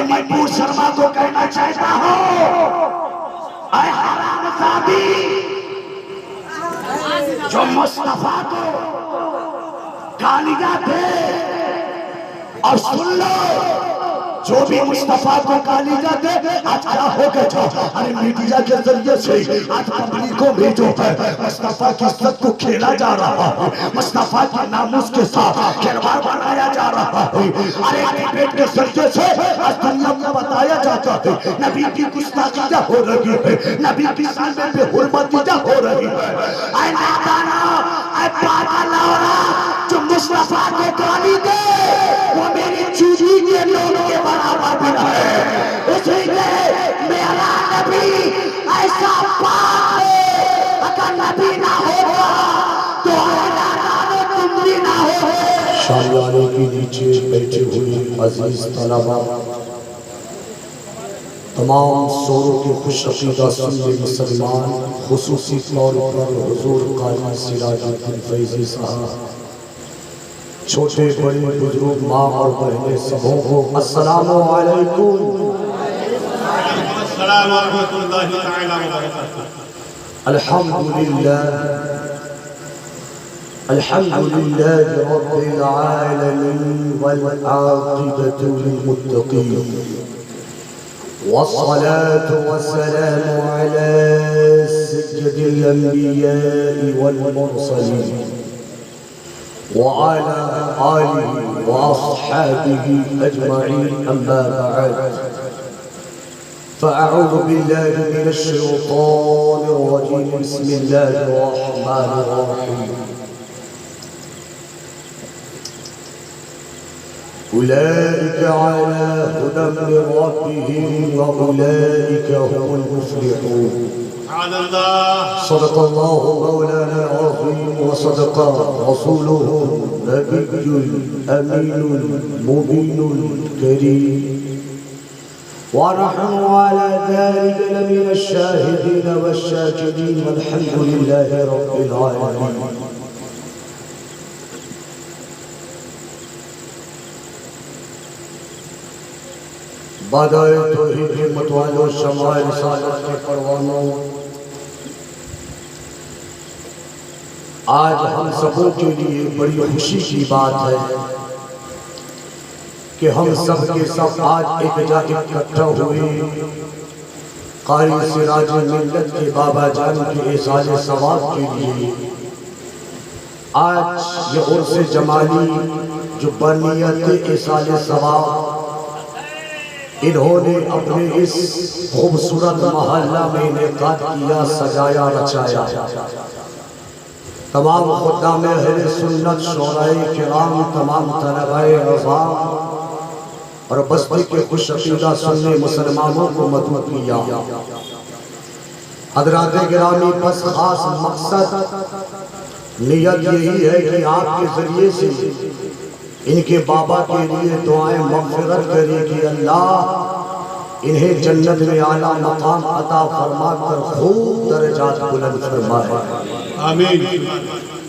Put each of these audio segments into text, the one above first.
मैं नीपू शर्मा को कहना चाहता हूँ, ऐ हरामजादी, जो मुस्तफा को गालियां दे, और सुन लो, जो भी मुस्तफा को गालियां दे आज क्या हो गया। अरे मीडिया के जरिए से आज पब्लिक को भी जो है मुस्तफा की इज्जत को खेला जा रहा है, मुस्तफा के नामुस के साथ खिलवाड़ बनाया जा रहा है। अरे डिबेट के जरिए से आज दुनिया को बताया जाता है नबी की गुस्ताखियां हो रही है, नबी की सामने पे हुर्मतियां हो रही है। ऐ नादाना, ऐ पागल औरा, जो मुस्तफा को गाली दे वो मेरी चूड़ी के लोग के बराबर भी है। इसलिए मेरा नबी ऐसा पाक है, अगर नबी ना होगा तो तुम भी ना हो। शामियाने के नीचे बैठे हुए अजीज तलबा, तमाम शोरों के खुश अकीदा सुन्नी मुसलमान, खुसूसी तौर पर हुजूर कारी सिराजुद्दीन फैजी साहब, छोटे बड़े बुजुर्ग, माँ और बहनें, सबों को अस्सलामु अलैकुम। अल्हम्दुलिल्लाह अल्हम्दुलिल्लाह रब्बिल आलमीन वल आक़िबतु लिल मुत्तक़ीन वस्सलातु वस्सलामु अला सय्यिदिल अंबिया'i वल मुरसलीन वअला आलिहि व अस्हाबिहि अजमईन, अम्मा बअद, फ़अऊज़ु बिल्लाहि मिनश शैतानिर रजीम, बिस्मिल्लाहिर रहमानिर रहीम। उलाइका अला हुदम मिन रब्बिहिम व उलाइका हुमुल मुफ़्लिहून। सदक़ल्लाहु मौलाना अज़ीम व सदक़ रसूलुहु नबियुल अमीनुल मुबीनुल करीम व नहनु अला ज़ालिका लमिनश शाहिदीन वश्शाकिरीन वल्हम्दुलिल्लाहि रब्बिल आलमीन। बादाए तौहीद हिम्मत वालों, शमाए रिसालत के परवानों, आज हम सबों के लिए बड़ी खुशी की बात है कि हम सब के सब आज एक जगह इकट्ठा हुए कारी सिराज मिल्लत के बाबा जान के इसाले सवाब के लिए। आज ये उर्स जमाली जो बनियत इसाले सवाब इन्होंने अपने इस खूबसूरत मोहल्ला में इनेकाद किया, सजाया रचाया। तमाम खुद्दाम अहले सुन्नत, शोराए किराम, तमाम तलबाए अज़ाम और बस्ती के खुश अक़ीदा सुन्नी मुसलमानों को मदद किया। हज़रात गिरामी, बस खास मकसद नियत यही है कि आपके ज़रिए से इनके बाबा के लिए दुआएं मग़फ़िरत करें कि अल्लाह इन्हें जन्नत में आला मकाम अता फरमा कर खूब दर्जात बुलंद फरमाए, आमीन।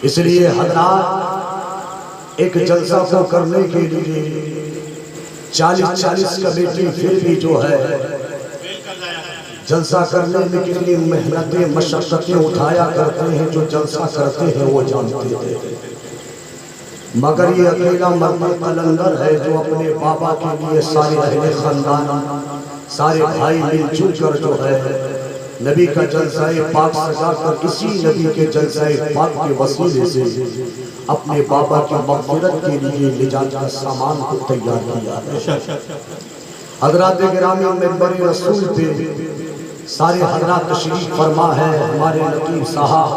इसलिए हज़रात एक जलसा को करने के लिए 40-40 कमेटी फिर भी जो है जलसा करने में कितनी मेहनतें मशक्क़तें उठाया करते हैं, जो जलसा करते हैं वो जानते हैं। मगर ये अकेला मर्द कलंदर है जो अपने बाबा के लिए सारे अहले खानदान, सारे भाई मिलजुल कर जो है नबी का जलसाए पाक सजा कर इसी नबी के जलसाए पाक के वसीले से अपने बाबा की मग़फ़िरत के लिए निजात का सामान को तैयार किया है। हज़रात गिरामी मिंबर रसूल पे सारे हज़रात तशरीफ़ फरमा है। हमारे नकीब साहब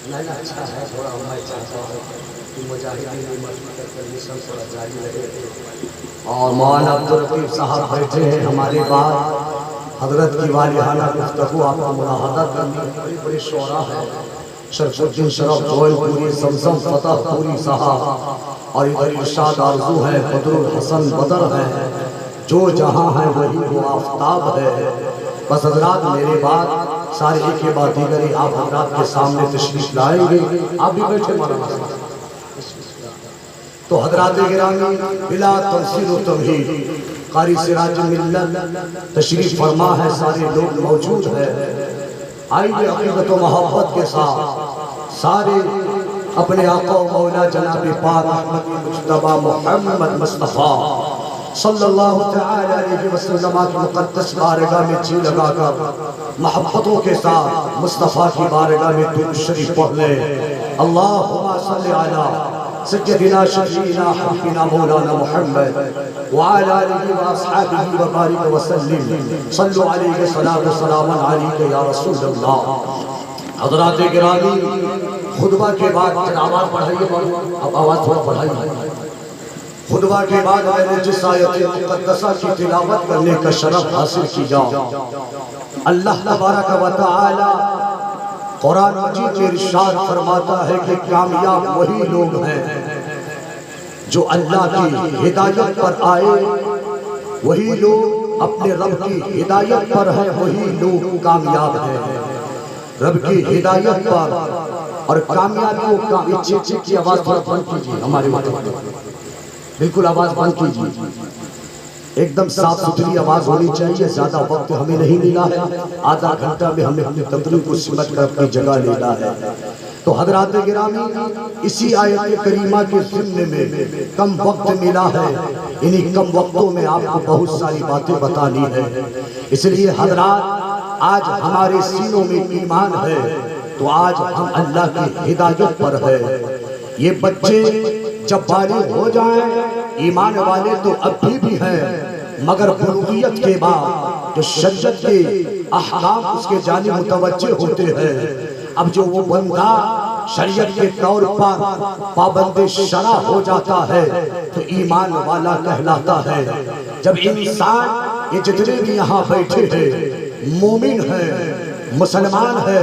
अच्छा है, थोड़ा मैं चाहता हूँ कि मुजाहिदीन परमिशन थोड़ा जारी रहे। और मौलाना अब्दुल रफ़ीक साहब बैठे हैं हमारे बाद। हज़रत की वालिहाना गुफ्तगू आपको मुलाहज़ा करनी, बड़ी बड़ी शोरा है। शरफुद्दीन शरफ जौनपुरी, समसम फतहपुरी साहब और इधर इरशाद आरज़ू है, बदरुल हसन बदर है, जो जहाँ है वही वो आफ्ताब है। बस हज़रात मेरे बाद सारे एक के बाद दीगर आप हज़रात के सामने तशरीफ लाएंगे। आप भी बैठे मौलाना तो हजरात गिरामी बिला तमसील व तमहीद कारी सिराज मिल्लत तशरीफ फरमा है, सारे लोग मौजूद है। आइए अक़ीदत व मोहब्बत के साथ सारे अपने आका मौला जनाब पाक अहमद मुज्तबा मोहम्मद मुस्तफ़ा सल्लल्लाहु तआला अलैहि वसल्लम की मुक़द्दस बारगाह में जी लगाकर मोहब्बतों के साथ मुस्तफ़ा की बारगाह में दुरूद शरीफ पढ़ ले। अल्लाहुम्मा सल्लि अला सय्यदिना शफीना हबीबना मौलाना मुहम्मद व अला आलिहि व अस्हाबिहि व बारिक व सल्लिम सल्लु अलैहि सलातु व सलामन अलैका या रसूलल्लाह। हज़रात गिरामी, खुतबा के बाद आवाज़ बढ़ाइए, अब आवाज़ थोड़ा बढ़ाइए। खुतबा के बाद मैंने जिस आयत मुक़द्दसा की तिलावत करने का शरफ हासिल किया, अल्लाह तबारक व तआला कुरान मजीद में इरशाद फरमाता है कि कामयाब वही लोग हैं जो अल्लाह की हिदायत पर आए, वही लोग अपने रब की हिदायत पर हैं, वही लोग कामयाब हैं। रब की हिदायत पर और कामयाबी को चीख की आवाज़ थोड़ा बंद कीजिए, हमारे बिल्कुल आवाज़ बंद कीजिए, एकदम साफ सुथरी आवाज़ होनी चाहिए। ज़्यादा वक्त हमें नहीं मिला है, आधा घंटा में हमें अपनी तकरीर को सिमट कर अपनी जगह लेना है। तो हज़रात गिरामी, इसी आयत करीमा के ज़िम्मे में कम वक्त मिला है, इन्हीं कम वक्तों में आपको बहुत सारी बातें बतानी है। इसलिए हज़रात, आज हमारे सीनों में ईमान है तो आज हम अल्लाह की हिदायत पर है। ये बच्चे जब बालिग हो जाएं, ईमान वाले तो अभी भी हैं, मगर बुलूगियत के बाद जो शरीयत के अहकाम उसके जानिब मुतवज्जे होते हैं। अब जो वो बंदा शरीयत के तौर पर पाबंद शरा हो जाता है तो ईमान वाला कहलाता है। जब इंसान, ये जितने भी यहाँ बैठे हैं, मोमिन है, मुसलमान है,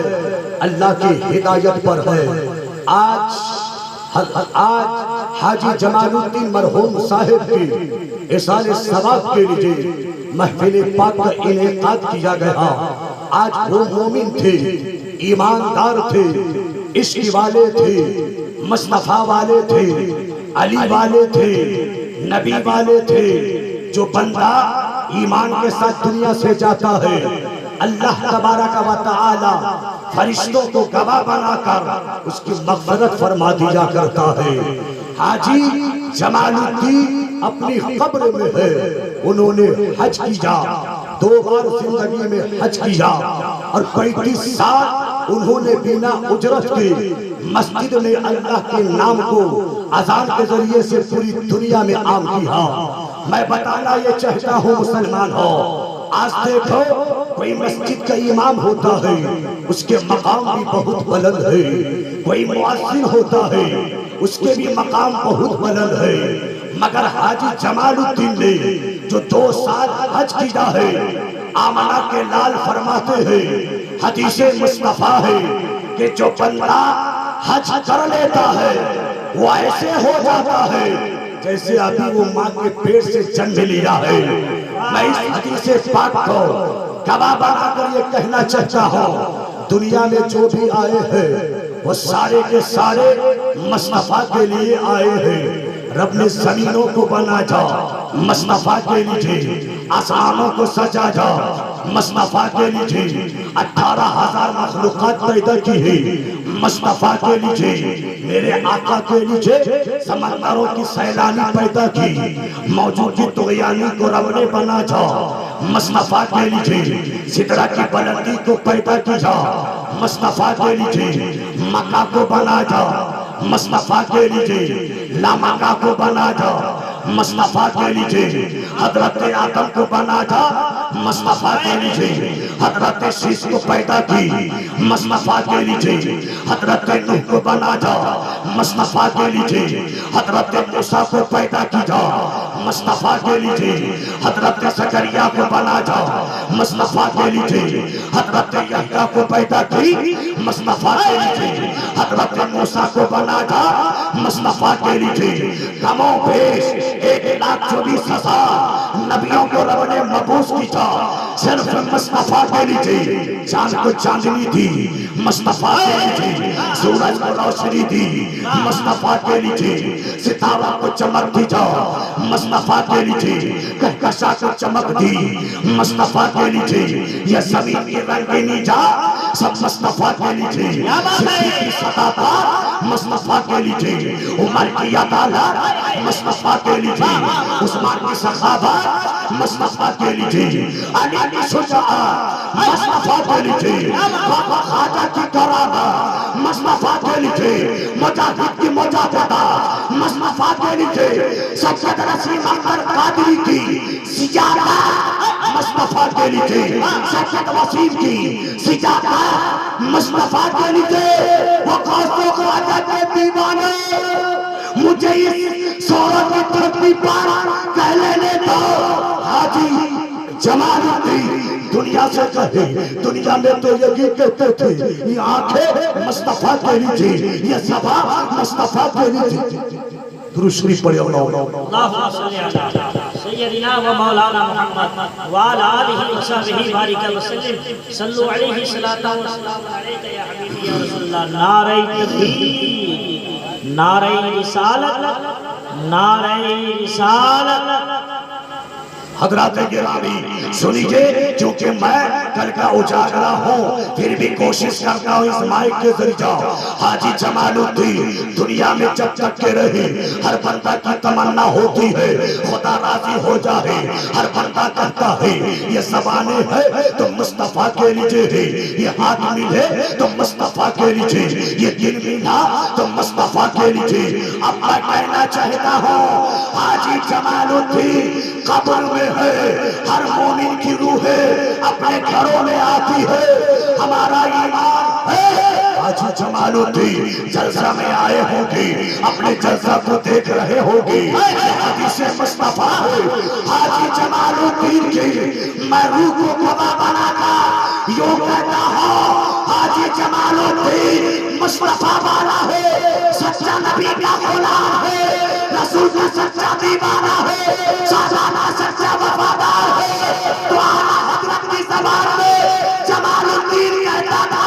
अल्लाह की हिदायत पर है। आज हाजी जमालुद्दीन मरहूम साहिब की इसाले सवाब के लिए महफिल पाक का इनेकाद किया गया। आज वो मोमिन थे, ईमानदार थे, इश्क वाले थे, मुस्तफा वाले थे, अली वाले थे, नबी वाले थे। जो बंदा ईमान के साथ दुनिया से जाता है, अल्लाह तबारक व तआला फरिश्तों को गवाह बनाकर उसकी मग़फ़िरत फरमा दिया करता है। हाजी जमालुद्दीन अपनी कब्र में है, उन्होंने हज किया, 2 बार जिंदगी में हज किया और 35 साल उन्होंने बिना उजरत के मस्जिद में अल्लाह के नाम को अज़ान के जरिए से पूरी दुनिया में आम किया। मैं बताना ये चाहता हूँ मुसलमान हो, आज देखो कोई मस्जिद का इमाम होता है, उसके मकाम भी बहुत बुलंद है। कोई मुअज्जिन होता है, उसके भी मकाम बहुत बुलंद है। मगर हाजी जमालुद्दीन ने जो 2 साल हज किया है, आमना के लाल फरमाते हैं, हदीसे मुस्तफा है कि जो बंदा हज कर लेता है वो ऐसे हो जाता है जैसे अभी वो माँ के पेट से जन्म लिया है। मैं इस हदीस पाक को गवाह बनाकर ये कहना चाहता हूँ, दुनिया में जो भी आए हैं वो सारे के सारे मुस्तफा के लिए आए हैं। रब ने जमीनों को बनाया मुस्तफा के लिए, आसमानों को सजाया मुस्तफा के लिए, 18,000 मखलूक़ात पैदा की है मुस्तफा के लिए, मेरे आका के लिए समंदरों की सैलानी पैदा की, मौजूदी तुग़यानी को रब ने बनाया मुस्तफा के लिए, सिदरा की बुलंदी को पैदा किया मुस्तफा के लिए, मक्का को बनाया मुस्तफा के लिए, लामका को बनाया मुस्तफा के लिए, हजरत आदम को बनाया मुस्तफा के लिए, हजरत शीश को पैदा की मुस्तफा के लिए, हजरत नूह को बनाया मुस्तफा के लिए, हजरत मूसा को पैदा किया मुस्तफा के लिए, हजरत ज़करिया को बनाया मुस्तफा के लिए, हजरत यहया को पैदा की मुस्तफा के लिए, हजरत मूसा को बनाया मुस्तफा के लिए। कमो बेश 1,24,000 नबियों को रब ने मबूस किया, सिर्फ मुस्तफा के लिए थी। चांद को चांदनी दी मुस्तफा के लिए थी, सूरज को रोशनी दी मुस्तफा के लिए थी, सितारों को चमक दी जाओ मुस्तफा के लिए थी, कहकशा को चमक दी मुस्तफा के लिए थी, ये सभी की रंगीनी जा सब मुस्तफा के लिए थी, सिद्दीक की सदाकत मुस्तफा के लिए थी, उमर की अदालत मुस्तफा के लिए थी, उस्मान की सखावत मुस्तफा के लिए थी, अली की शुजाअत मुस्तफा के लिए थी, बाबा खाजा की करामत मुस्तफा के लिए थी, मुजाहिद की मुजाहिदत मुस्तफा के लिए थी, सैयद रसीम अकबर कादरी की सिजादत मुस्तफा के लिए थी, सैयद वसीम की सिजादत मुस्तफा के लिए थे। वो कौसो ख्वाजा के दीवाने मुझे इस सोरा की धरती पर कह लेने दो हाजी जमालुद्दीन। दुनिया से कहे, दुनिया में तो यही कहते थे ये आंखें मुस्तफा के लिए थी, ये सभा मुस्तफा के लिए थी। दुरूद पढ़े अल्लाहुम्मा सल्ली अला सय्यदिना व मौलाना मुहम्मद व अला आलिहि व सहबिहि बारिक व सल्लिम सल्लु अलैहि सलातु व सलाम अलैका या हबीबी या रसूलल्लाह। नारे तकबीर, नारे रिसालत, नारे रिसालत। हजरात गिरामी सुनिए, क्योंकि मैं कल का उजागरा हूँ फिर भी कोशिश करता हूँ इस माइक के जरिए हाजी जमालुद्दीन दुनिया में जब तक के रहे हर बंदा की तमन्ना होती है खुदा राजी हो जाए, हर बंदा कहता है ये ज़बाने है तो मुस्तफ़ा के लिए है, ये हाथ मिले तो मुस्तफ़ा के लिए, ये दिल मिला तो मुस्तफ़ा के लिए। अब मैं कहना चाहता हूँ हाजी जमालुद्दीन कब्र में है, हर मोमिन की रूह अपने घरों में आती है, हमारा ईमान है। हाजी जमालुद्दीन जलसा में आए होंगे, अपने जलसा को देख रहे होंगे, हदीसे मुस्तफा है हाजी जमालुद्दीन की। मैं रूह को गवाह बनाकर यूं कहता हूँ हाजी जमालुद्दीन मुस्तफा वाला है, सच्चा नबी का गुलाम है, रसूल का सच्चा दीवाना है, सालाना सच्चा वफादार है। तो आला हजरत की ज़बान में जमालुद्दीन कहता था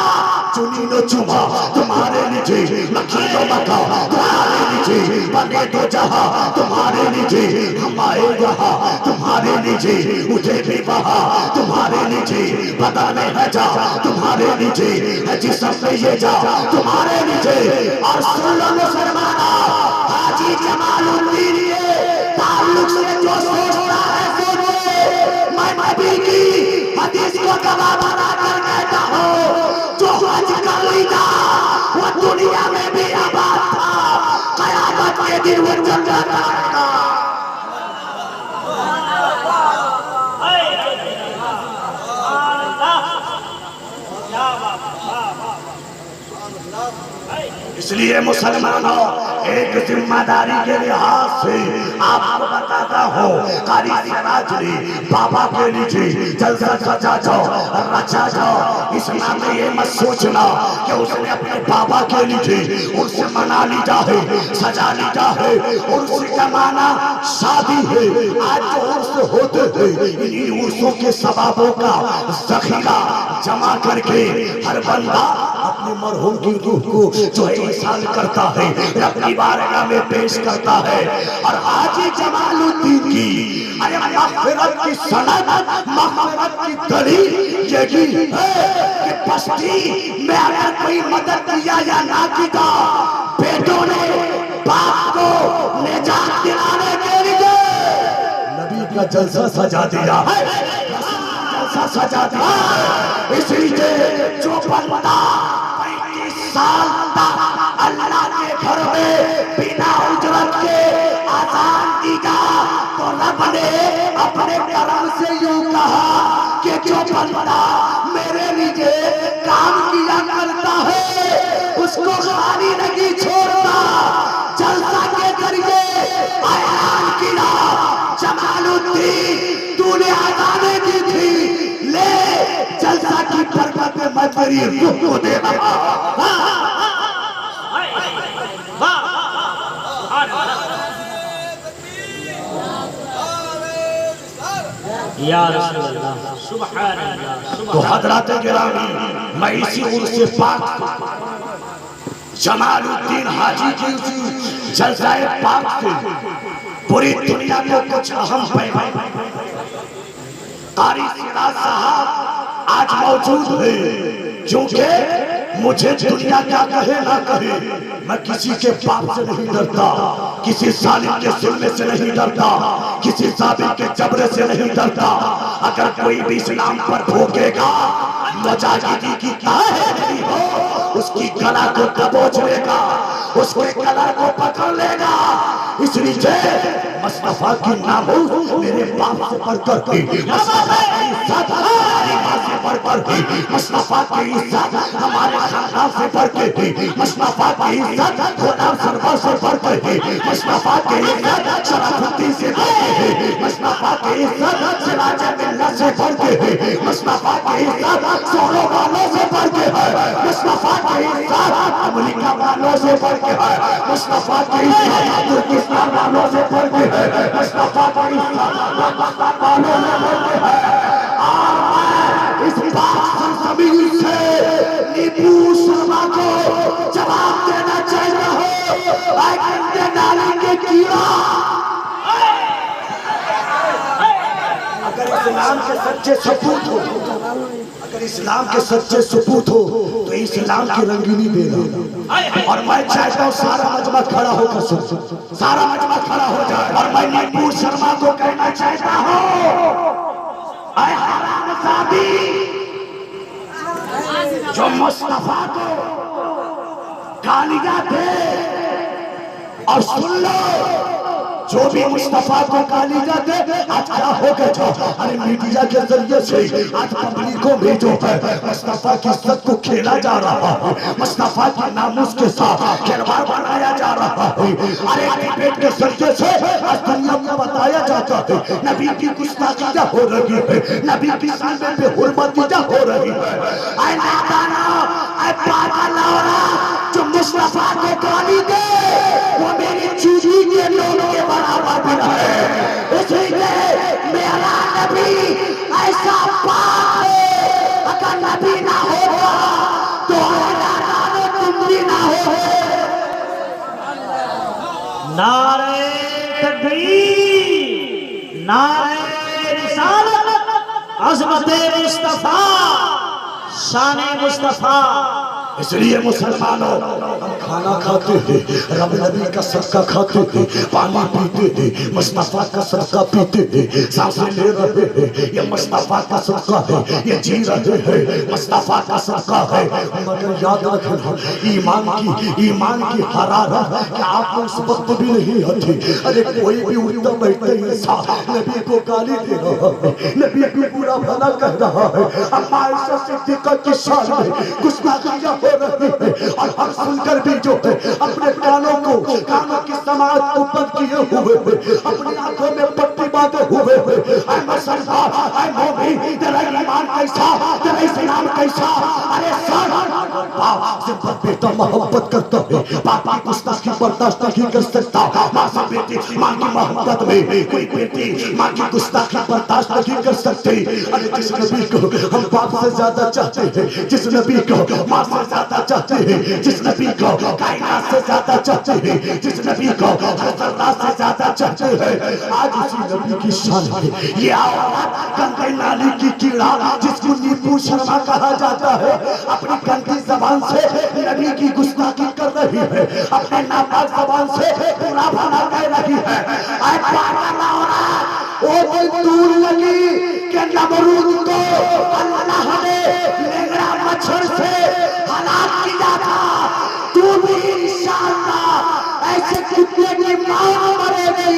चुनी नो चुमा तुम्हारे लिए, मकीनो मका तुम्हारे लिए, बने दो जहां तुम्हारे लिए, हम आए यहाँ तुम्हारे लिए, उठे भी वहाँ तुम्हारे लिए, बदले है जा तुम्हारे लिए, है जिसम में ये जा तुम्हारे लिए। और सुन लो मुसलमाना, हाजी जमालुद्दीन ताल्लुक से जो सोचता है सोचे, मैं नबी की हदीस को गवाह बनाकर कहता हूँ जो हज कर लिया वो दुनिया में भी आबाद था, क़यामत के दिन वो जन्नत आएगा। इसलिए मुसलमानों एक जिम्मेदारी के लिहाज से आपको बताता हूँ, कारी सिराज ने बाबा के लिए जलसा सजा जाओ रचा जाओ। इस्लाम में ये मत सोचना कि उसने अपने बाबा के लिए उनसे मना ली जाए, सजा ली जाए, उनसे जमाना शादी है। आज जो उर्स होते हैं इन्हीं उर्सों के सबाबों का जखीरा जमा करके हर बंदा अपने मरहूम की रूह को जो है इंसान करता है, अपनी बारगाह में पेश करता है। और हाजी जमालुद्दीन की अरे मग़फ़िरत की सनद, मग़फ़िरत की दलील यही है कि बस्ती में अगर कोई मदद किया या ना किया, बेटों ने बाप को निजात दिलाने के लिए नबी का जलसा सजा दिया है, जलसा सजा दिया है। इसलिए जो बंदा 35 साल तक अल्लाह के घर में बिना उजरत के आजान दीगा तो रब ने अपने करम से यूं कहा कि जो बंदा मेरे लिए काम किया करता है उसको खाली नहीं छोड़ता। जलसा के जरिए ऐलान किया जमालुद्दीन तूने आजाने की थी, ले जलसा की बरकत में मैं तेरी रूह को दे रहा। या रसूल अल्लाह सुभान अल्लाह। तो हजरत गिरामी, मैं इसी उर्से पाक जमालुद्दीन हाजी की उसी जलसाए पाक से पूरी दुनिया को कुछ अहम पैगाम कारी सिराज साहब आज मौजूद है, क्योंकि मुझे दुनिया क्या कहे ना कहे, मैं किसी के पाप से नहीं डरता, किसी सालिम के जुल्म से नहीं डरता, किसी साबिर के जबरे से नहीं डरता। अगर कोई भी इस्लाम पर भोगेगा, मुजाहिदी की ताहरी हो, उसकी गला को दबोच लेगा, उसके गला को पकड़ लेगा। इसलिए मुस्तफा की नामूस मेरे बाप से बढ़कर थी, मुस्तफा की इज्जत हमारी मां से बढ़कर थी, मुस्तफा की इज्जत हमारे खानदान से बढ़कर थी, मुस्तफा की इज्जत गुलाम सरवर से बढ़कर थी, मुस्तफा की इज्जत शराफुद्दीन से बढ़कर थी, मुस्तफा की इज्जत सिराज मिल्लत से बढ़कर थी, मुस्तफा की इज्जत सोनो वालों से बढ़कर है, मुस्तफा की इज्जत अमेरिका वालों से बढ़कर है, मुस्तफा की इज्जत तुर्किस्तान वालों से बढ़कर है, मुस्तफा की इज्जत पाकिस्तान वालों से बढ़कर है। और इस पाक सरजमीन से नीबू शर्मा को जवाब देना चाहिए हो, आए गंदे नाले के कीड़ा। अगर इस्लाम के सच्चे सपूत हो, अगर इस्लाम के सच्चे सपूत हो तो इस्लाम की रंगीनी देना। और मैं चाहता हूँ सारा मजमा खड़ा होकर सुन, सारा मजमा खड़ा हो जाए। और मैं नीबू शर्मा को कहना चाहता हूँ, ऐ हरामजादी, जो मुस्तफा को गालियां दे, और सुन लो, जो भी मुस्तफा को गालियां दे आज खड़ा होकर जाओ। अरे मीडिया के जरिए से आज पब्लिकों में जो है मुस्तफा की इज्जत को खेला जा रहा है, मुस्तफा की नामूस के साथ खिलवाड़ बनाया जा रहा है। अरे डिबेट के जरिए से आज दुनिया को बताया जाता है नबी की गुस्ताखियां हो रही है, नबी की शान पे हुर्मतियां हो रही है। ऐ नादाना, ऐ पागल औरा, जो मुस्तफा को गाली दे वो मेरी चूड़ी के लोगों के बराबर भी है। इसलिए मेरा नबी ऐसा पाक है, अगर नबी ना होगा तो तुम भी ना हो। नारे तकबीर, नारे रिसालत, अज़मते मुस्तफा, शाने मुस्तफा। इसलिए मुसलमानों, हम खाना खाते हैं, रब नबी का सदका खाते हैं, पानी पीते हैं, मुस्तफा का सदका पीते हैं, सांसें ले रहे हैं, ये मुस्तफा का सदका है, ये जी रहे हैं, मुस्तफा का सदका है। मगर याद रखना, ईमान की हरारत कि आप उस वक्त भी नहीं होती। अरे कोई भी उल्टा बैठते इंसान नबी को गाली दे रहा है, नबी को बुरा भला कह रहा है, अम्मा आयशा सिद्दीक़ा की शान में गुस्ताखियां हो रही है, और हम सुनकर भी जो है अपने कानों की समाज को बंद किए हुए हैं, अपनी आंखों में पट्टी बांधे हुए हैं। ऐ मुसलमान, ऐ मोमिन, तेरा ईमान कैसा, तेरा इस्लाम कैसा? अरे बाप से बेटा मोहब्बत करता है, बाप की गुस्ताखी बर्दाश्त नहीं कर सकता। माँ से बेटी, माँ की मोहब्बत में कोई बेटी माँ की गुस्ताखी बर्दाश्त नहीं कर सकती। अरे जिस नबी को हम बाप से ज्यादा चाहते हैं, जिस नबी को माँ से ज्यादा चाहते हैं, जिस नबी को कायनात से ज्यादा चाहते हैं, जिस नबी को हज़रत से ज्यादा चाहते हैं, आज उसी नबी की शान है ये औरत गंदे नाली की कीड़ा, जिसको नीबू शर्मा कहा जाता है, अपनी गंदी जबान से नबी की गुस्ताखी कर रही है, अपने नापाक जबान से बुरा भला कह रही है। ऐ पागल औरत, वो दिन दूर लगी कि नमरूद को अल्लाह ने लेंगड़ा मच्छर से हलाक किया था, तू भी इंशाअल्लाह ऐसे कुत्ते की मां मरेगी,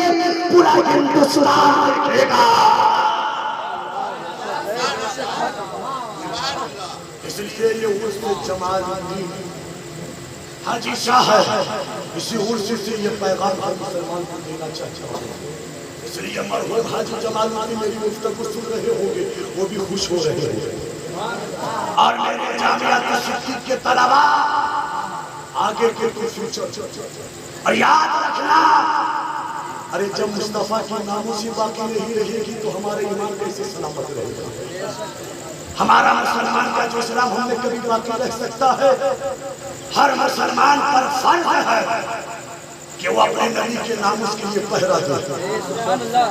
पूरा हिंदुस्तान देखेगा। इसलिए ये उर्स जमालुद्दीन हाजी शाह है, इसी उर्स से ये पैगाम हर मुसलमान को देना चाहता हूँ। इसलिए मरहूम हाजी जमालुद्दीन मेरी गुफ्तगू सुन रहे होंगे, वो भी खुश हो रहे होंगे। और मेरे जामिया तशद्दुद के तलबा आगे के फ्यूचर, और याद रखना अरे जब मुस्तफा की नामोसी बाकी नहीं रहेगी तो हमारे ईमान कैसे सलामत रहेगा? हमारा मुसलमान का जो इस्लाम हमने कभी बाकी रह सकता है? हर मुसलमान पर फर्ज है कि वो अपने नबी के नामुस के लिए पहरा दे,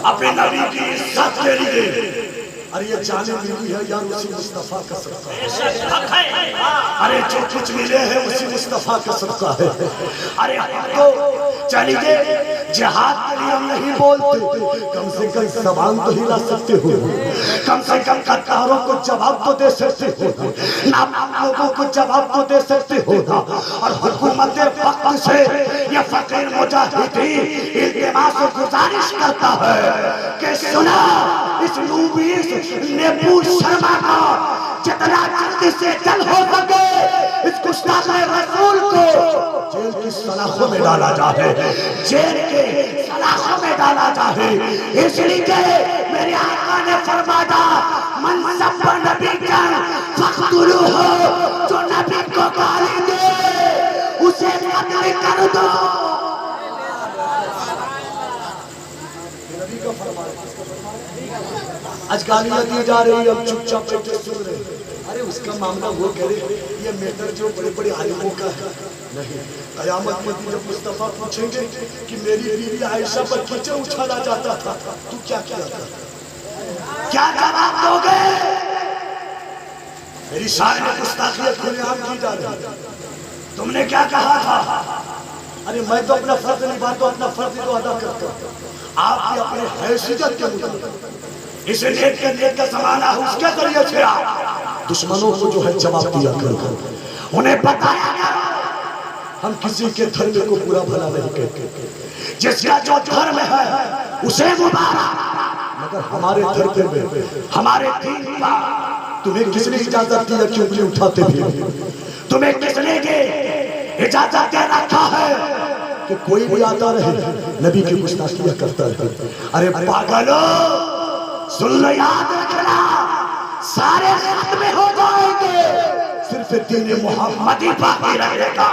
अपने नबी की इज्जत के लिए। अरे ये जाने मिली है यार उसी मुस्तफा का सदका है। अरे जो कुछ मिले हैं उसी मुस्तफा का सदका है। अरे हम तो चलिए जिहाद के लिए हम नहीं बोलते, कम से कम जबान तो हिला सकते हो, कम से कम कतारों को जवाब तो दे सकते हो, लोगों को जवाब तो दे सकते हो। और हुकूमत वक्त से ये फकीर मुजाहिदीन इल्तिमास और गुजारिश करता है कि सुना इस नूबीस नेबू शर्मा का जितना जल्दी से जल्द हो सके इस गुस्ताख रसूल को जेल की सलाखों में डाला जाए, जेल के सलाखों में डाला जाए। इसलिए मेरे आका ने फरमाया मन सब्बा नबी जान फख्तुलूहु, जो नबी को गाली दे उसे कत्ल कर दो। नबी का फरमान आज गालियां दी जा रही, अब चुपचाप बैठे सुन रहे। अरे उसका मामला वो करे, ये मैटर जो बड़े बड़े आलिमों का है नहीं। कयामत के दिन जब मुस्तफा पूछेंगे कि मेरी बीवी आयशा पर कीचड़ उछाला जाता था, तू क्या किया था? क्या जवाब दोगे? मेरी शान में गुस्ताखियत खुलेआम की जा रही है। तुमने क्या कहा था? अरे मैं तो अपना फर्ज निभाता हूं, अपना फर्ज तो अदा करता हूं। आप भी अपने हैसियत के मुताबिक इस नेक का जमाना है, उसके जरिए से आप दुश्मनों को जो है जवाब दिया करो, उन्हें बताया गया हम किसी के धर्म को बुरा भला नहीं कहते, जिसका जो धर्म है उसे मुबारक, मगर हमारे धर्म में हमारे दीन पर तुम्हें किसने इजाजत दी कि उंगली उठाते भी? तुम्हें किसने के इजाजत दे रखा है कि कोई भी आता रहे नबी की गुस्ताखियां करता रहे? अरे पागलो सुन लो, याद रखना सारे खत्म हो जाएंगे, सिर्फ दीन मोहम्मदी बाकी रहेगा।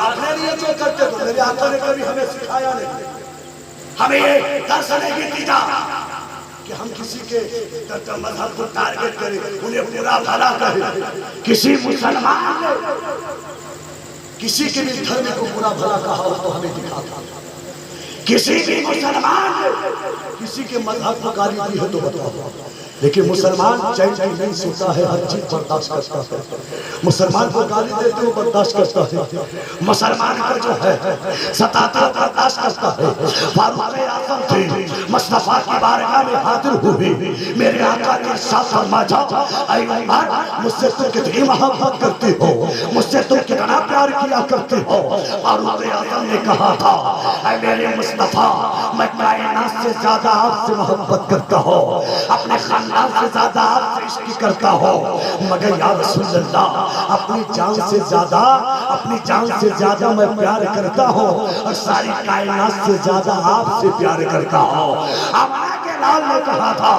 अपने लिए जो करते थे मेरे आका ने कभी हमें सिखाया नहीं। हमें ये दर्श नहीं दीजा कि हम किसी के मजहब को टारगेट करें, उन्हें बुरा भला करें। किसी मुसलमान ने किसी के भी धर्म को बुरा भला कहा हो तो हमें दिखा था। किसी भी मुसलमान ने किसी के मजहब को गाली दी है तो बताओ। लेकिन मुसलमान चैन चैन नहीं सोता है, हर चीज बर्दाश्त करता है। मुसलमान को गाली देते हो बर्दाश्त करता है, मुसलमान को जो है सताता बर्दाश्त करता है। फारूक आज़म थे, मुस्तफा की बारगाह में हाजिर हुए, मेरे आका ने इरशाद फरमाया, ऐ उमर मुझसे तुम कितनी मोहब्बत करते हो, मुझसे तुम कितना प्यार किया करते हो। फारूक आज़म ने कहा था, ऐ मेरे मुस्तफा मैं कायनात से ज्यादा आपसे मोहब्बत करता हूँ, अपने खानदान से ज्यादा आपसे इश्क करता हूँ, मगर या रसूल अल्लाह अपनी जान से ज्यादा मैं प्यार करता हूँ और सारी कायनात से ज्यादा आपसे प्यार करता हूँ। आमना के लाल ने कहा था,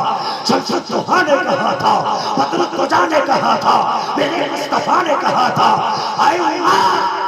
शमशद दुहा ने कहा था, बदरुद्दोजा ने कहा था, मेरे मुस्तफा ने कहा था, ऐ उमर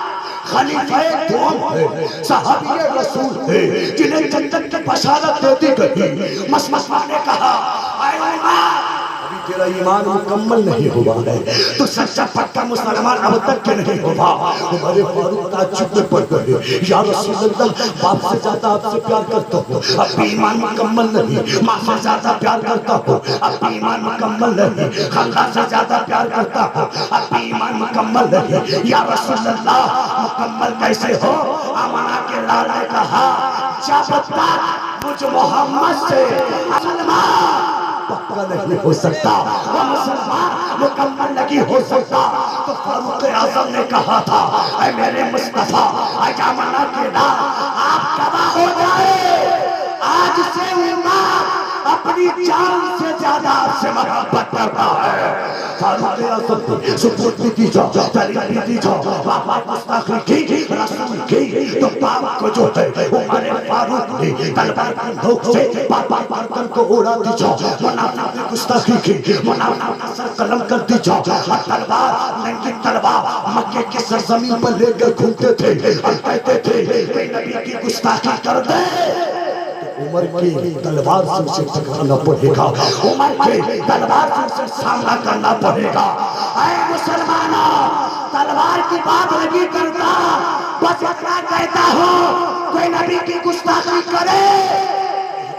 खलीफे दोम है, सहाबी रसूल है, जिन्हें जन्नत की बशारत दे दी गई। मुस्तफा ने कहा, ऐ उमर अभी तेरा ईमान मुकम्मल नहीं हुआ है, तो सच्चा पक्का मुसलमान अब तक के नहीं हुआ। हमारे फारूक ताज्जुब में पड़ गए, या रसूल अल्लाह बाप से ज्यादा आपसे प्यार करता हूँ, अब भी ईमान मुकम्मल नहीं, माँ से ज्यादा प्यार करता हूँ, अब भी ईमान मुकम्मल नहीं, खानदान से ज्यादा प्यार करता हूँ, अब भी ईमान मुकम्मल नहीं। या रसूल अल्लाह मुकम्मल कैसे हो? आमना के लाल ने कहा, जब तक मुझ मोहम्मद से मुसलमान पक्का नहीं हो सकता, वो मुसलमान मुकम्मल नहीं हो सकता। तो फारूक आज़म ने कहा था, ऐ मेरे मुस्तफा आमना के लाल आप गवाह हो जाए, आज से उमर अपनी जान से ज्यादा आपसे मोहब्बत करता है। फारूक आज़म सुकून भी दीजो, तारीफ भी दीजो, बाबा गुस्ताखी की, रसूल की, तो बाप को जो है उमर फारूक ने तलवार की नोक से बाबा गर्दन को उड़ा दीजो। मुनाफिक की गुस्ताखी की, मुनाफिक का सर कलम कर दीजो। और तलवार नंगी तलवार मक्के की सरजमीन पर लेकर घूमते थे और कहते थे कोई नबी की गुस्ताखी कर दे उमर की तलवार से उसे टकराना पड़ेगा, उमर की तलवार से उसे सामना करना पड़ेगा। ऐ मुसलमानों, तलवार की बात नहीं करता, बस इतना कहता हूँ कोई नबी की गुस्ताखी करे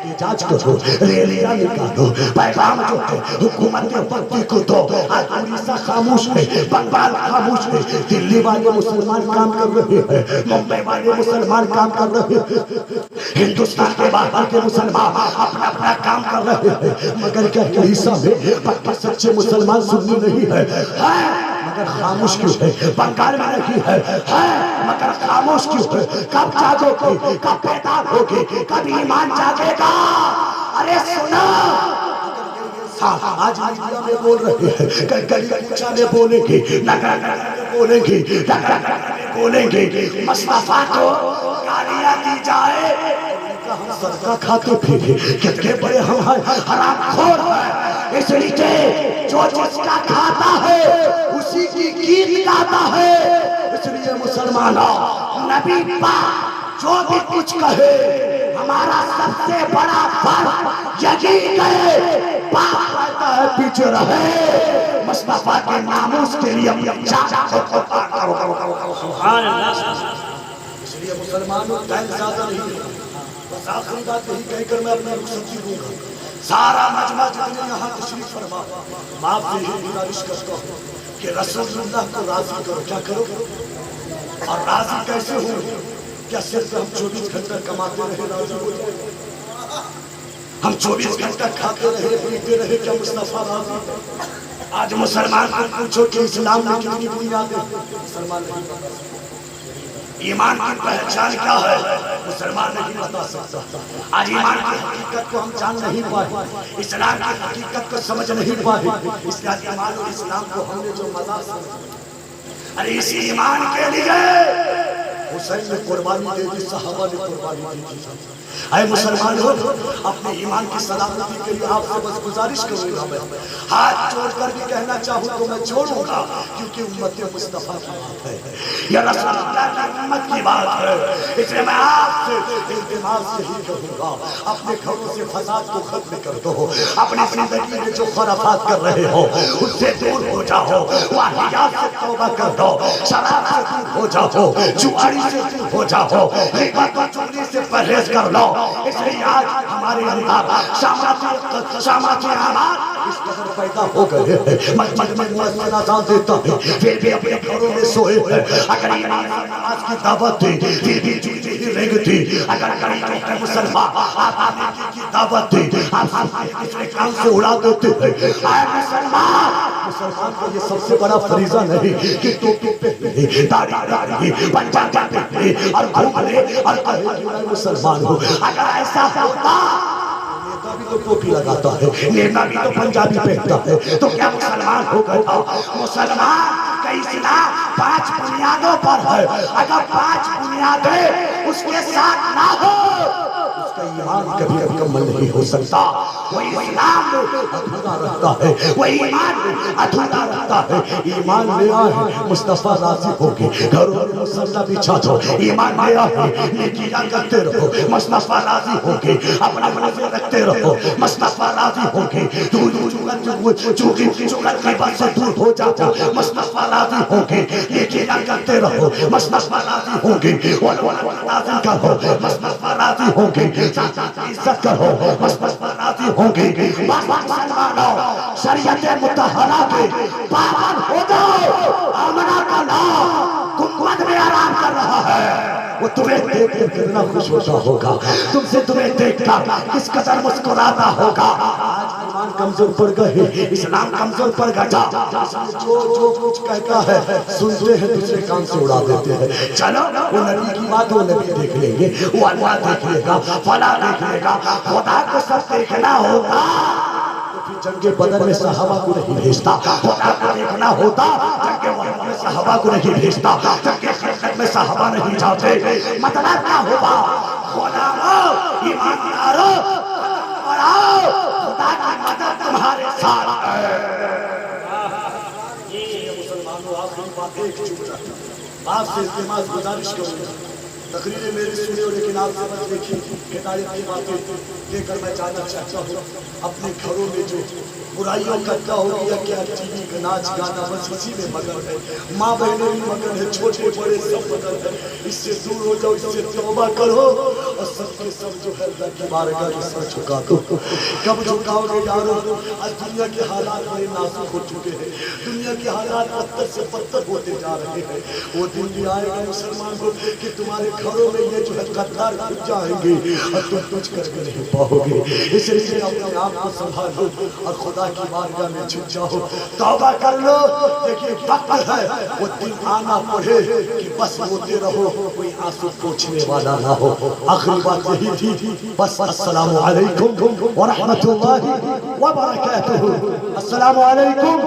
इजाज करो, रैलियां निकालो, पैगाम जो है हुकूमत वक्ती को दो। आज उड़ीसा खामोश है, बंगाल खामोश है, दिल्ली वाले मुसलमान काम कर रहे हैं, मुंबई वाले मुसलमान काम कर रहे हैं, हिंदुस्तान के बाहर के मुसलमान अपना अपना काम कर रहे हैं। मगर क्या उड़ीसा में पक्के सच्चे मुसलमान सुन्नी नहीं है? मगर खामोश क्यों है? बंगाल में नहीं है मगर खामोश क्यों है? कब जागोगे? कब पैदा होगे? कब ईमान जागेगा? अरे सुनो, आज मीडिया में बोल रहे हैं, गली कूचा में बोलेंगे, नगर में बोलेंगे, बोलेंगे, मुस्तफा को गालियां दी जाए, हम सदका खाते फिरे, कितने बड़े हम हरामखोर हैं। इसलिए जो जिसका खाता है उसी की गीत गाता है। इसलिए मुसलमानों, नबी पाक जो भी कुछ कहे, हमारा सबसे बड़ा फर्ज यकीन है, पाक कहता है पीछे रहे। मुस्तफा के नामूस के लिए इसलिए मुसलमानों टाइम ज्यादा नहीं है, बस आखिरी बात यही कहकर मैं अपना रुखसती दूंगा। सारा मजमा जितने यहाँ तशरीफ फरमा, मैं आपसे यही गुजारिश करता हूँ कि रसूलुल्लाह को राजी करो। क्या करो? और राजी कैसे हो? क्या सिर्फ हम 24 घंटा कमाते रहे राजी हो जाए? हम 24 घंटा खाते रहे पीते रहे, क्या मुस्तफा राजी? आज मुसलमान को पूछो कि इस्लाम में कितनी बुनियादें, मुसलमान नहीं बता सकता। ईमान की पहचान क्या है? मुसलमान नहीं बता सकता। आज ईमान की हकीकत को हम जान नहीं पाए, इस्लाम की हकीकत को समझ नहीं पाए। इसका ईमान और इस्लाम को हमने जो मजाक समझा, अरे इस ईमान के लिए हुसैन ने कुर्बानी दे दी, सहाबा ने कुर्बानी दी थी। अरे मुसलमान हो, अपने ईमान की सलामती के लिए आपसे बस गुजारिश करूंगा, मैं हाथ जोड़कर भी कहना चाहूँ तो मैं जोड़ूंगा, क्योंकि उम्मत मुस्तफा की बात है, या रसूलुल्लाह की उम्मत की बात है। इसलिए मैं आपसे इल्तिमास यही करूंगा, अपने घरों से फसाद को खत्म कर दो, अपनी जिंदगी में जो खुराफात कर रहे हो उससे दूर हो जाओ, वाहियात से तौबा कर दो, शराब से दूर हो जाओ, जुआरी से दूर हो जाओ, ग़ीबत और चुगली से परहेज कर लो। इसलिए आज हमारे अंदर शामाती आमाल इस कदर पैदा हो गए हैं, मस्जिद में मुअज्जिन अज़ान देता है, फिर भी अपने घरों में सोए हैं। अगर ईमान और नमाज की दावत थी, फिर भी चूल्हे ही रेंगती। अगर गरीबों के मुसलमान आप की दावत थी, आप दूसरे काम से उड़ा देते हैं। मुसलमान को ये सबसे बड़ा फरीजा नहीं कि टोपी पहने, दाढ़ी रखे, पंजाबी पहने और घूम ले और कहे कि मैं मुसलमान हूँ। अगर ऐसा होता, नेता भी तो टोपी लगाता है, नेता भी तो पंजाबी पहनता है, तो क्या मुसलमान हो गया? मुसलमान का इस्लाम 5 बुनियादों पर है। अगर 5 बुनियादें उसके साथ ना हो, उसका ईमान कभी मुकम्मल नहीं हो सकता। वही इस्लाम अधूरा रहता है, वही ईमान अधूरा रहता है। ईमान ले आए, मुस्तफा राजी होगे, घरों में मुसल्ला बिछा दो, ईमान ले आए, नेकियां करते रहो, मुस्तफा राजी होगे, अपना रोजे रखते रहो, मुस्तफा राजी होगे, चुगल की बात से दूर हो जाओ, मुस्तफा राजी होगे, नेकियां करते रहो, मुस्तफा राजी होगे, लाज़िम करो, मुस्तफा राजी होगे, इज्जत करो, मुस्तफा राजी होंगे। मुसलमानों, शरीयत मुतहरा के पाबंद हो जाओ। आमना का नाम गुंबद में आराम कर रहा है, वो तुम्हें देख कर कितना खुश होता होगा, तुमसे तुम्हें देखकर किस कदर मुस्कुराता होगा। आज ईमान कमजोर पड़ गए, इस्लाम कमजोर पड़ गया। जो कुछ कहता है सुनते हैं, दूसरे कान से उड़ा देते हैं। चलो वो नबी की बात वो नबी देख लेंगे, वो अल्लाह देख लेगा, फला देख लेगा, खुदा को सब देखना होगा। जंगे बदर में सहाबा को नहीं भेजता, खुदा को देखना होता। जंगे बदर में सहाबा को नहीं भेजता, जंगे खंदक में सहाबा नहीं जाते। मतलब क्या होगा? खुदा ईमानदारो बढ़ाओ, खुदा की मदद तुम्हारे साथ है। ये मुसलमानों आखिरी बात एक चुप आपसे इल्तिमास गुजारिश करूंगा, तकरीरें मेरी सुने हो लेकिन आपसे मत देखिए। हिदायत की बातें लेकर मैं जाना चाहता हूँ। अपने घरों में जो बुराइयों करता हो या क्या टीवी का नाच गाना, बस इसी में मगन है। माँ बहनें भी मगन है, छोटे बड़े सब मगन है। इससे दूर हो जाओ, इससे तौबा करो और सबके सब जो है अल्लाह की बारगाह में सर झुका दो। कब झुकाओगे यारो? आज दुनिया के हालात बड़े नाजुक हो चुके हैं, दुनिया के हालात पत्थर से पत्थर होते जा रहे हैं। वो दिन भी आएगा मुसलमान को कि तुम्हारे घरों में ये जो है गद्दार घुस जाएंगे और तुम कुछ करके नहीं पाओगे। इसलिए अपने आप को संभालो और खुदा की बारगाह में झुक जाओ, तौबा कर लो। देखिए वक्त है, वो दिन आना पड़े कि बस रोते रहो, कोई आंसू पोंछने वाला ना हो। आखिरी बात यही थी बस। अस्सलामु अलैकुम व रहमतुल्लाहि व बरकातुहू। अस्सलामु अलैकुम